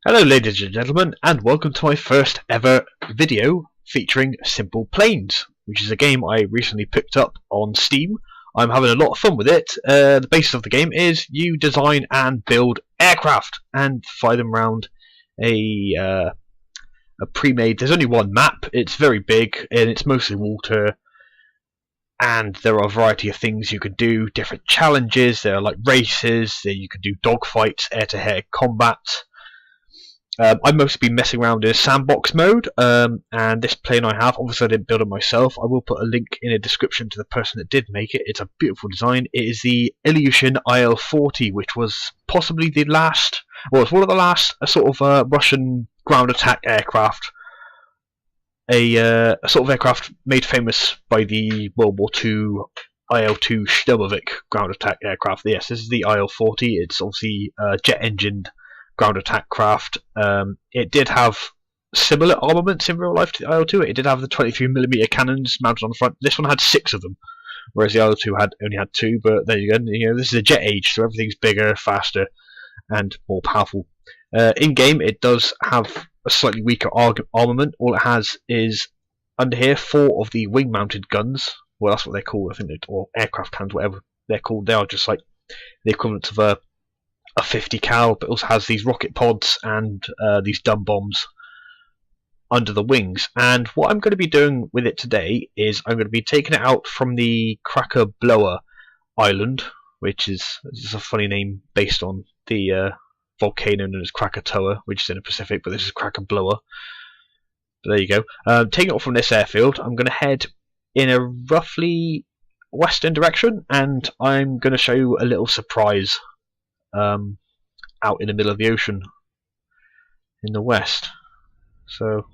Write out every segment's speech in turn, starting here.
Hello ladies and gentlemen, and welcome to my first ever video featuring SimplePlanes, which is a game I recently picked up on Steam. I'm having a lot of fun with it. The basis of the game is you design and build aircraft and fly them around a pre-made. There's only one map. It's very big and it's mostly water. And there are a variety of things you can do, different challenges. There are like races. You can do dogfights, air-to-air combat. I've mostly been messing around in sandbox mode, and this plane I have, obviously I didn't build it myself. I will put a link in a description to the person that did make it. It's a beautiful design. It is the Ilyushin IL-40, which was possibly the last, well, it's one of the last sort of Russian ground attack aircraft. A sort of aircraft made famous by the World War II IL-2 Shtumovik ground attack aircraft. Yes, this is the IL-40. It's obviously jet-engined ground attack craft. It did have similar armaments in real life to the IL-2. It did have the 23mm cannons mounted on the front. This one had 6 of them, whereas the IL-2 only had 2. But there you go. You know, this is a jet age, so everything's bigger, faster, and more powerful. In game, it does have a slightly weaker armament. All it has is under here 4 of the wing-mounted guns. Well, that's what they're called, I think, or aircraft cannons, whatever they're called. They are just like the equivalent of a 50 cal, but it also has these rocket pods and these dumb bombs under the wings. And what I'm going to be doing with it today is I'm going to be taking it out from the Cracker Blower Island, which is a funny name based on the volcano known as Krakatoa, which is in the Pacific, but this is Cracker Blower. But there you go. Taking it off from this airfield, I'm going to head in a roughly western direction, and I'm going to show you a little surprise out in the middle of the ocean in the west. So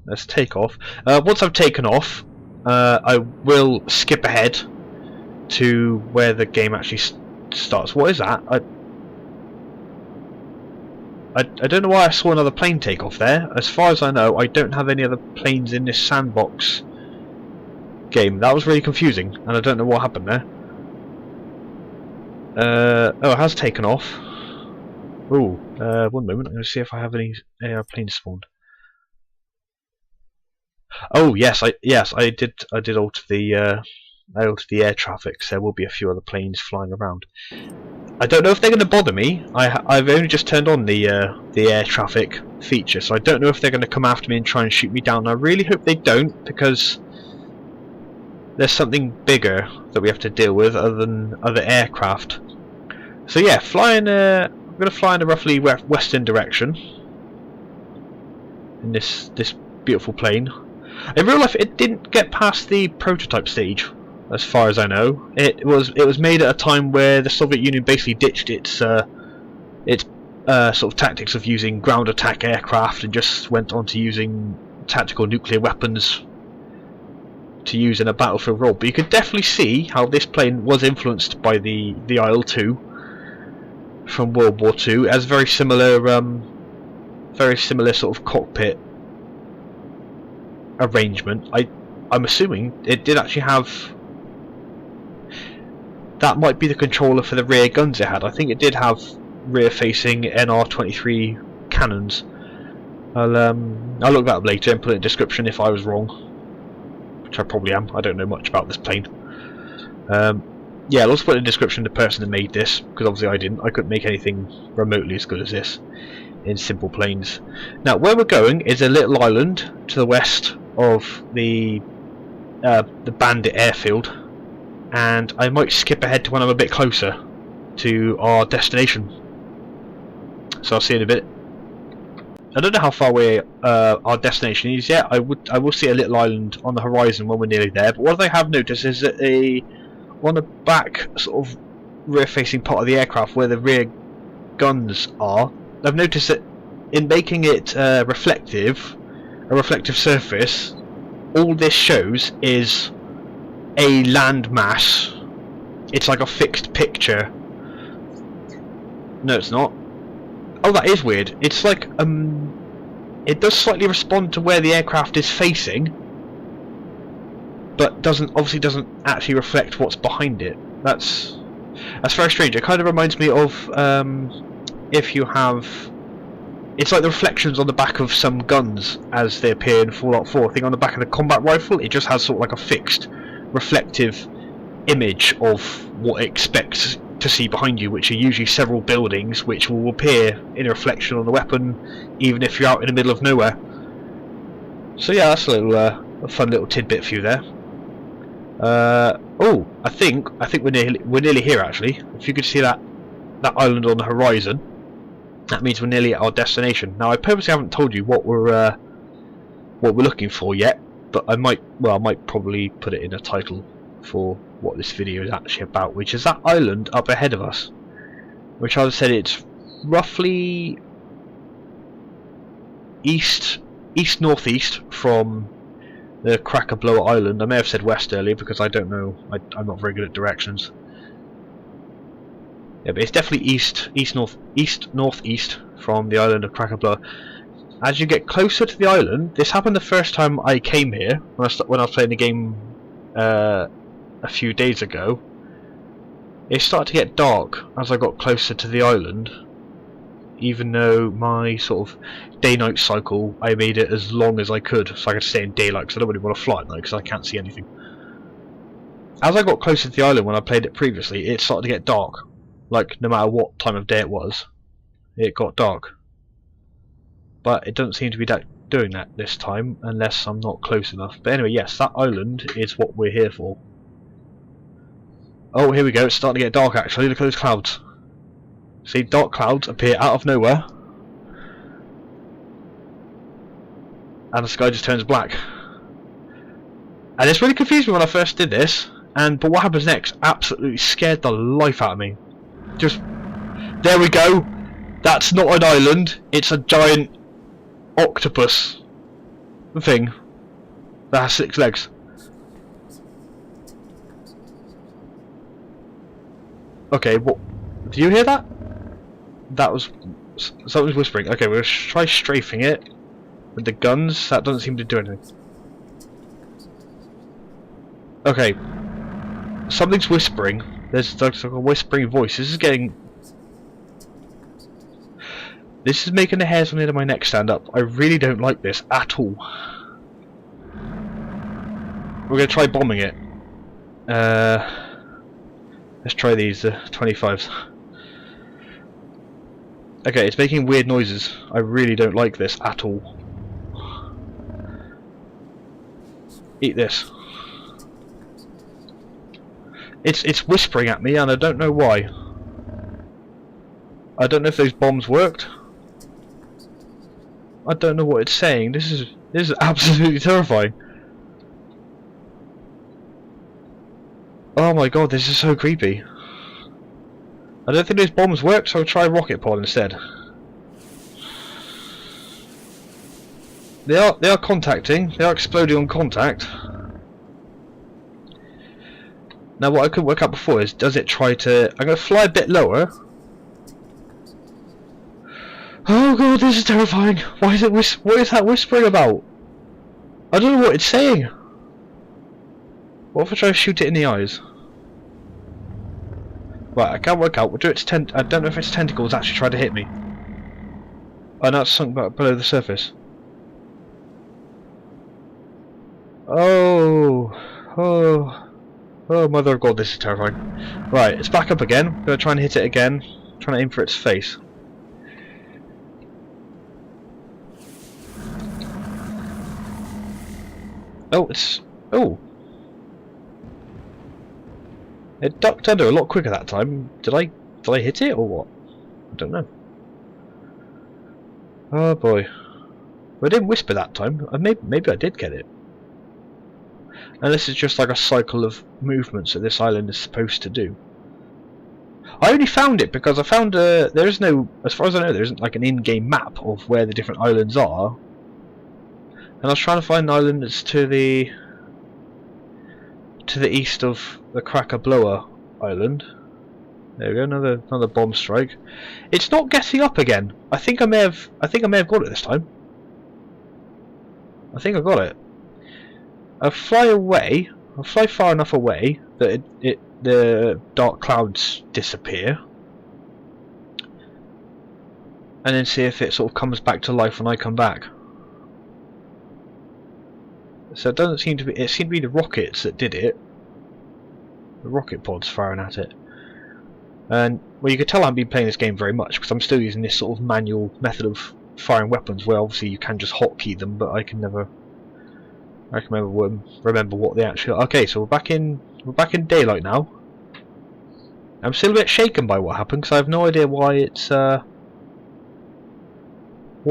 let's take off. Once I've taken off, I will skip ahead to where the game actually starts. What is that? I don't know why I saw another plane take off there. As far as I know, I don't have any other planes in this sandbox game. That was really confusing, and I don't know what happened there. Oh, it has taken off. Ooh, one moment. I'm going to see if I have any planes spawned. Oh yes, I did alter the air traffic. So there will be a few other planes flying around. I don't know if they're going to bother me. I've only just turned on the air traffic feature, so I don't know if they're going to come after me and try and shoot me down. I really hope they don't, because there's something bigger that we have to deal with other than other aircraft. So yeah, I'm going to fly in a roughly western direction in this beautiful plane. In real life, it didn't get past the prototype stage, as far as I know. It was made at a time where the Soviet Union basically ditched its sort of tactics of using ground attack aircraft and just went on to using tactical nuclear weapons to use in a battlefield role. But you could definitely see how this plane was influenced by the IL-2 from World War II. It has very similar sort of cockpit arrangement. I'm assuming it did actually have. That might be the controller for the rear guns it had. I think it did have rear-facing NR-23 cannons. I'll look that up later and put it in the description if I was wrong, which I probably am. I don't know much about this plane. Yeah, I'll also put in the description the person that made this, because obviously I didn't. I couldn't make anything remotely as good as this in SimplePlanes. Now, where we're going is a little island to the west of the Bandit airfield, and I might skip ahead to when I'm a bit closer to our destination. So I'll see you in a bit. I don't know how far away our destination is yet. I will see a little island on the horizon when we're nearly there. But what I have noticed is that on the back sort of rear-facing part of the aircraft, where the rear guns are, I've noticed that in making it a reflective surface, all this shows is a land mass. It's like a fixed picture. No, it's not. Oh, that is weird. It's like it does slightly respond to where the aircraft is facing, but obviously doesn't actually reflect what's behind it. That's very strange. It kind of reminds me of if you have It's like the reflections on the back of some guns as they appear in Fallout 4. I think on the back of the combat rifle, it just has sort of like a fixed, reflective image of what it expects to see behind you, which are usually several buildings, which will appear in a reflection on the weapon, even if you're out in the middle of nowhere. So yeah, that's a fun little tidbit for you there. Oh, I think we're nearly here actually. If you could see that island on the horizon, that means we're nearly at our destination. Now, I purposely haven't told you what we're looking for yet, but I might probably put it in a title for what this video is actually about, which is that island up ahead of us, which I said it's roughly east northeast from the Kraken blower island. I may have said west earlier because I don't know. I'm not very good at directions. Yeah, but it's definitely east northeast from the island of Kraken blower. As you get closer to the island, this happened the first time I came here when I was playing the game a few days ago. It started to get dark as I got closer to the island, even though my sort of day-night cycle, I made it as long as I could so I could stay in daylight, because I don't really want to fly at night because I can't see anything. As I got closer to the island when I played it previously, it started to get dark. Like, no matter what time of day it was, it got dark. But it doesn't seem to be doing that this time, unless I'm not close enough. But anyway, yes, that island is what we're here for. Oh, here we go, it's starting to get dark actually. Look at those clouds. See, dark clouds appear out of nowhere, and the sky just turns black. And it's really confused me when I first did this, but what happens next absolutely scared the life out of me. Just, there we go. That's not an island, it's a giant octopus thing that has 6 legs. Okay, what? Do you hear that? That was something's whispering. Okay, we'll try strafing it with the guns. That doesn't seem to do anything. Okay, something's whispering. There's like a whispering voice. This is making the hairs on the end of my neck stand up. I really don't like this at all. We're gonna try bombing it. Let's try these 25s. Okay, it's making weird noises. I really don't like this at all. Eat this. It's whispering at me, and I don't know why. I don't know if those bombs worked. I don't know what it's saying. This is absolutely terrifying. Oh my god, this is so creepy. I don't think those bombs work, so I'll try rocket pod instead. They are contacting. They are exploding on contact. Now what I couldn't work out before is, does it try to... I'm going to fly a bit lower. Oh god, this is terrifying. Why is it what is that whispering about? I don't know what it's saying. What if I try to shoot it in the eyes? Right, I can't work out. We'll do its I don't know if its tentacles actually tried to hit me. Oh no, it's sunk back below the surface. Oh, mother of god, this is terrifying. Right, it's back up again. I'm gonna try and hit it again. Trying to aim for its face. Oh. It ducked under a lot quicker that time. Did I hit it or what? I don't know. Oh boy. Well, I didn't whisper that time. Maybe I did get it. And this is just like a cycle of movements that this island is supposed to do. I only found it because I found there is no, as far as I know, there isn't like an in-game map of where the different islands are. And I was trying to find an island that's to the east of the Kraken blower island. There we go, another bomb strike. It's not getting up again. I think I may have got it this time. I think I got it. I'll fly away. I'll fly far enough away that the dark clouds disappear. and then see if it sort of comes back to life when I come back. So it doesn't seem to be. It seemed to be the rockets that did it. The rocket pods firing at it. And well, you can tell I haven't been playing this game very much because I'm still using this sort of manual method of firing weapons, where obviously you can just hotkey them, but I can never. I can remember what they actually. Okay, so we're back in daylight now. I'm still a bit shaken by what happened because I have no idea why it's what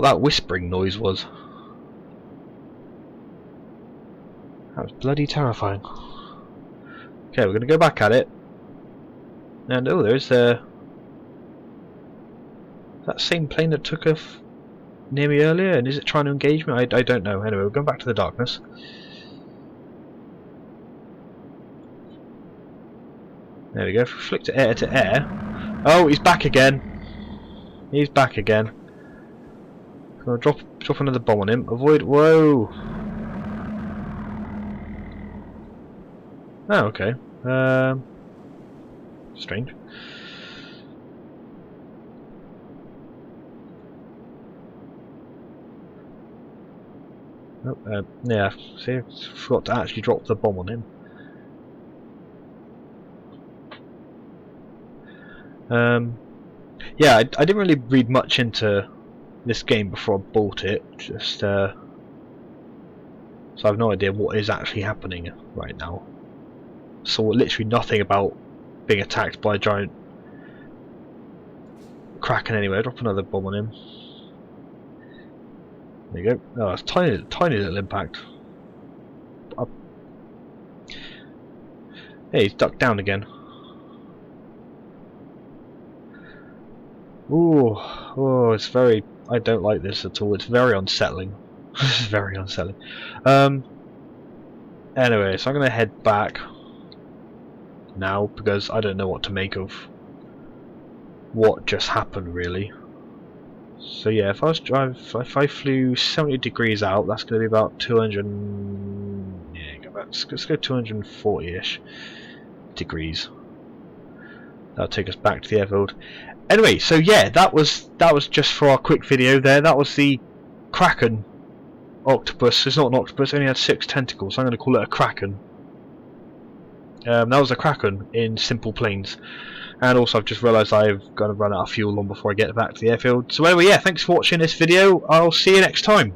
that whispering noise was. That was bloody terrifying. Okay, we're going to go back at it. And oh, there's that same plane that took off near me earlier, and is it trying to engage me? I don't know. Anyway, we're going back to the darkness. There we go. If we flick to air. Oh, he's back again. He's back again. So I'll drop another bomb on him. Avoid. Whoa. Oh, okay. Strange. Oh, yeah. See, I forgot to actually drop the bomb on him. Yeah, I didn't really read much into this game before I bought it. Just so I have no idea what is actually happening right now. Saw literally nothing about being attacked by a giant Kraken anyway. Drop another bomb on him. There you go. Oh, it's tiny little impact. Up. Hey, he's ducked down again. Ooh, oh, it's very. I don't like this at all. It's very unsettling. This is very unsettling. Anyway, so I'm gonna head back now because I don't know what to make of what just happened, really. So yeah, if I flew 70 degrees out, that's going to be about 200. Yeah, let's go 240-ish degrees. That'll take us back to the airfield. Anyway, so yeah, that was just for our quick video there. That was the Kraken octopus. It's not an octopus. It only had 6 tentacles. So I'm going to call it a Kraken. That was a Kraken in SimplePlanes. And also I've just realised I've got to run out of fuel long before I get back to the airfield. So anyway, yeah, thanks for watching this video. I'll see you next time.